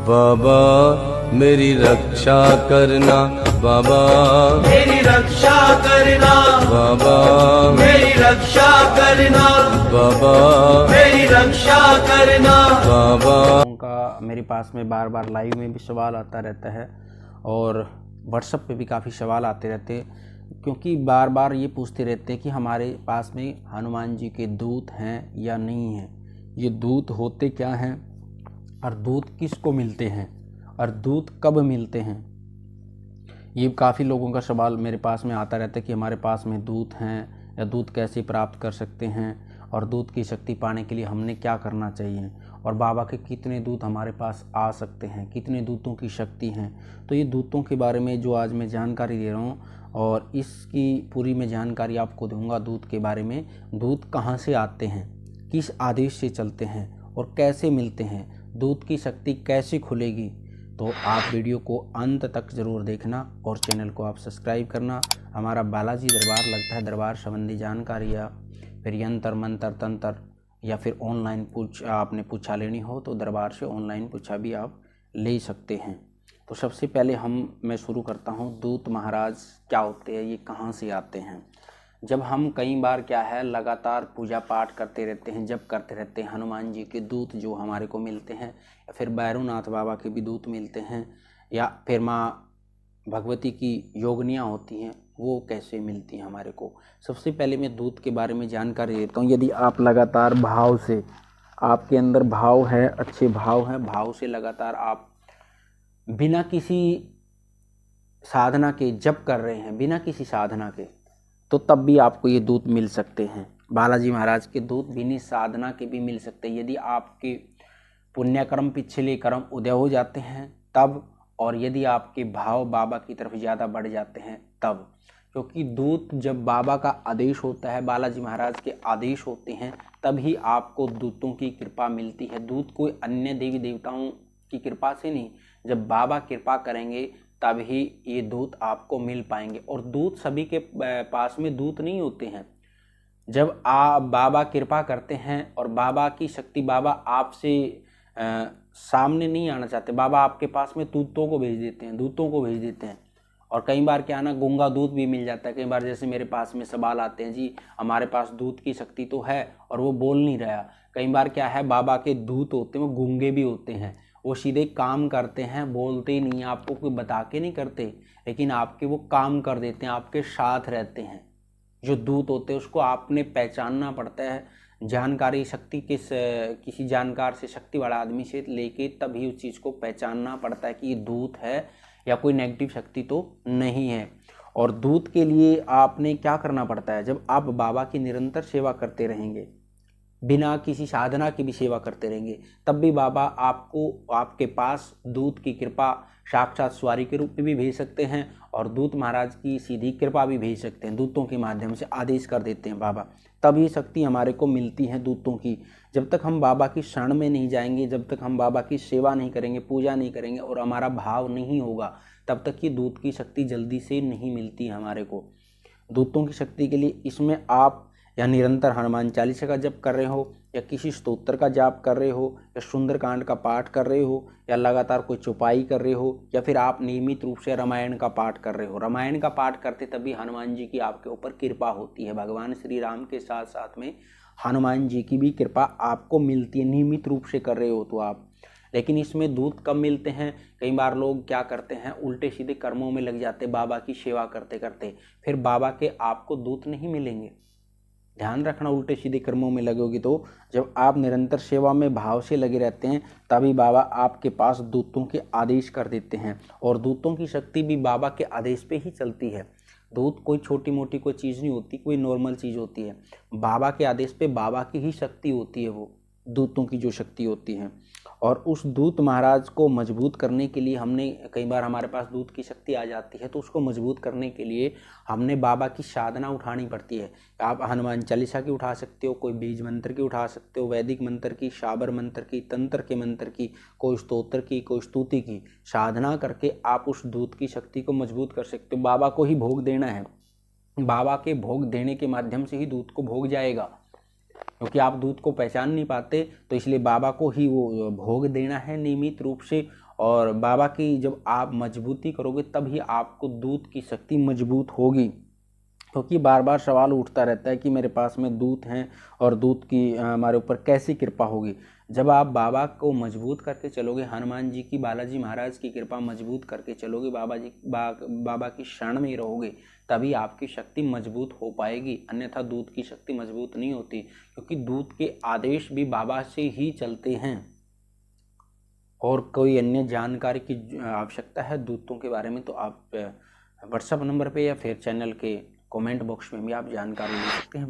बाबा मेरी रक्षा करना, बाबा मेरी रक्षा करना, बाबा मेरी रक्षा करना, बाबा मेरी रक्षा करना। बाबा। उनका मेरे पास में बार बार लाइव में भी सवाल आता रहता है और व्हाट्सएप पे भी काफ़ी सवाल आते रहते हैं, क्योंकि बार बार ये पूछते रहते हैं कि हमारे पास में हनुमान जी के दूत हैं या नहीं हैं, ये दूत होते क्या हैं और दूत किसको मिलते हैं और दूत कब मिलते हैं। ये काफ़ी लोगों का सवाल मेरे पास में आता रहता है कि हमारे पास में दूत हैं या दूत कैसे प्राप्त कर सकते हैं और दूत की शक्ति पाने के लिए हमने क्या करना चाहिए और बाबा के कितने दूत हमारे पास आ सकते हैं, कितने दूतों की शक्ति हैं। तो ये दूतों के बारे में जो आज मैं जानकारी दे रहा हूँ और इसकी पूरी मैं जानकारी आपको दूंगा दूत के बारे में। दूत कहाँ से आते हैं, किस आदेश से चलते हैं और कैसे मिलते हैं, दूत की शक्ति कैसे खुलेगी। तो आप वीडियो को अंत तक ज़रूर देखना और चैनल को आप सब्सक्राइब करना। हमारा बालाजी दरबार लगता है, दरबार संबंधी जानकारी या फिर यंत्र मंत्र तंत्र या फिर ऑनलाइन आपने पूछा लेनी हो तो दरबार से ऑनलाइन पूछा भी आप ले सकते हैं। तो सबसे पहले मैं शुरू करता हूँ, दूत महाराज क्या होते हैं, ये कहाँ से आते हैं। जब हम कई बार क्या है लगातार पूजा पाठ करते रहते हैं, जब करते रहते हैं, हनुमान जी के दूत जो हमारे को मिलते हैं या फिर भैरवनाथ बाबा के भी दूत मिलते हैं या फिर माँ भगवती की योगनियाँ होती हैं, वो कैसे मिलती हैं हमारे को। सबसे पहले मैं दूत के बारे में जानकारी देता हूँ। यदि आप लगातार भाव से, आपके अंदर भाव है, अच्छे भाव हैं, भाव से लगातार आप बिना किसी साधना के जप कर रहे हैं, बिना किसी साधना के, तो तब भी आपको ये दूत मिल सकते हैं। बालाजी महाराज के दूत बिना साधना के भी मिल सकते हैं। यदि आपके पुण्यकर्म पिछले कर्म उदय हो जाते हैं तब, और यदि आपके भाव बाबा की तरफ ज़्यादा बढ़ जाते हैं तब। क्योंकि दूत जब बाबा का आदेश होता है, बालाजी महाराज के आदेश होते हैं, तभी आपको दूतों की कृपा मिलती है। दूत कोई अन्य देवी देवताओं की कृपा से नहीं, जब बाबा कृपा करेंगे तभी ये दूत आपको मिल पाएंगे। और दूत सभी के पास में दूत नहीं होते हैं। जब आप बाबा कृपा करते हैं और बाबा की शक्ति, बाबा आपसे सामने नहीं आना चाहते, बाबा आपके पास में दूतों को भेज देते हैं, दूतों को भेज देते हैं। और कई बार क्या ना, गूंगा दूत भी मिल जाता है। कई बार जैसे मेरे पास में सवाल आते हैं, जी हमारे पास दूत की शक्ति तो है और वो बोल नहीं रहा। कई बार क्या है, बाबा के दूत होते हैं वो गूंगे भी होते हैं, वो सीधे काम करते हैं, बोलते ही नहीं, आपको कोई बता के नहीं करते, लेकिन आपके वो काम कर देते हैं, आपके साथ रहते हैं। जो दूत होते हैं उसको आपने पहचानना पड़ता है, जानकारी शक्ति किसी जानकार से, शक्ति वाला आदमी से लेके तभी उस चीज़ को पहचानना पड़ता है कि ये दूत है या कोई नेगेटिव शक्ति तो नहीं है। और दूत के लिए आपने क्या करना पड़ता है, जब आप बाबा की निरंतर सेवा करते रहेंगे, बिना किसी साधना की भी सेवा करते रहेंगे, तब भी बाबा आपको आपके पास दूत की कृपा साक्षात सवारी के रूप में भी भेज सकते हैं और दूत महाराज की सीधी कृपा भी भेज सकते हैं। दूतों के माध्यम से आदेश कर देते हैं बाबा, तभी शक्ति हमारे को मिलती है दूतों की। जब तक हम बाबा की शरण में नहीं जाएंगे, जब तक हम बाबा की सेवा नहीं करेंगे, पूजा नहीं करेंगे और हमारा भाव नहीं होगा, तब तक ये दूत की शक्ति जल्दी से नहीं मिलती हमारे को। दूतों की शक्ति के लिए इसमें आप या निरंतर हनुमान चालीसा का जप कर रहे हो या किसी स्तोत्र का जाप कर रहे हो या सुंदरकांड का पाठ कर रहे हो या लगातार कोई चौपाई कर रहे हो या फिर आप नियमित रूप से रामायण का पाठ कर रहे हो। रामायण का पाठ करते तभी हनुमान जी की आपके ऊपर कृपा होती है। भगवान श्री राम के साथ साथ में हनुमान जी की भी कृपा आपको मिलती है, नियमित रूप से कर रहे हो तो आप। लेकिन इसमें दूत कब मिलते हैं, कई बार लोग क्या करते हैं, उल्टे सीधे कर्मों में लग जाते बाबा की सेवा करते करते, फिर बाबा के आपको दूत नहीं मिलेंगे। ध्यान रखना, उल्टे सीधे कर्मों में लगोगे तो जब आप निरंतर सेवा में भाव से लगे रहते हैं तभी बाबा आपके पास दूतों के आदेश कर देते हैं। और दूतों की शक्ति भी बाबा के आदेश पे ही चलती है। दूत कोई छोटी मोटी कोई चीज़ नहीं होती, कोई नॉर्मल चीज़ होती है। बाबा के आदेश पे बाबा की ही शक्ति होती है, वो दूतों की जो शक्ति होती है। और उस दूत महाराज को मजबूत करने के लिए हमने, कई बार हमारे पास दूत की शक्ति आ जाती है तो उसको मजबूत करने के लिए हमने बाबा की साधना उठानी पड़ती है। आप हनुमान चालीसा की उठा सकते हो, कोई बीज मंत्र की उठा सकते हो, वैदिक मंत्र की, शाबर मंत्र की, तंत्र के मंत्र की, कोई स्तोत्र की, कोई स्तुति की साधना करके आप उस दूत की शक्ति को मजबूत कर सकते हो। बाबा को ही भोग देना है, बाबा के भोग देने के माध्यम से ही दूत को भोग जाएगा। क्योंकि आप दूध को पहचान नहीं पाते, तो इसलिए बाबा को ही वो भोग देना है नियमित रूप से। और बाबा की जब आप मजबूती करोगे तभी आपको दूत की शक्ति मजबूत होगी। क्योंकि बार बार सवाल उठता रहता है कि मेरे पास में दूत हैं और दूत की हमारे ऊपर कैसी कृपा होगी। जब आप बाबा को मजबूत करके चलोगे, हनुमान जी की, बालाजी महाराज की कृपा मजबूत करके चलोगे, बाबा की शरण में रहोगे, तभी आपकी शक्ति मजबूत हो पाएगी। अन्यथा दूत की शक्ति मजबूत नहीं होती, क्योंकि दूत के आदेश भी बाबा से ही चलते हैं। और कोई अन्य जानकारी की आवश्यकता है दूतों के बारे में तो आप व्हाट्सएप नंबर पे या फिर चैनल के कमेंट बॉक्स में भी आप जानकारी ले सकते हैं।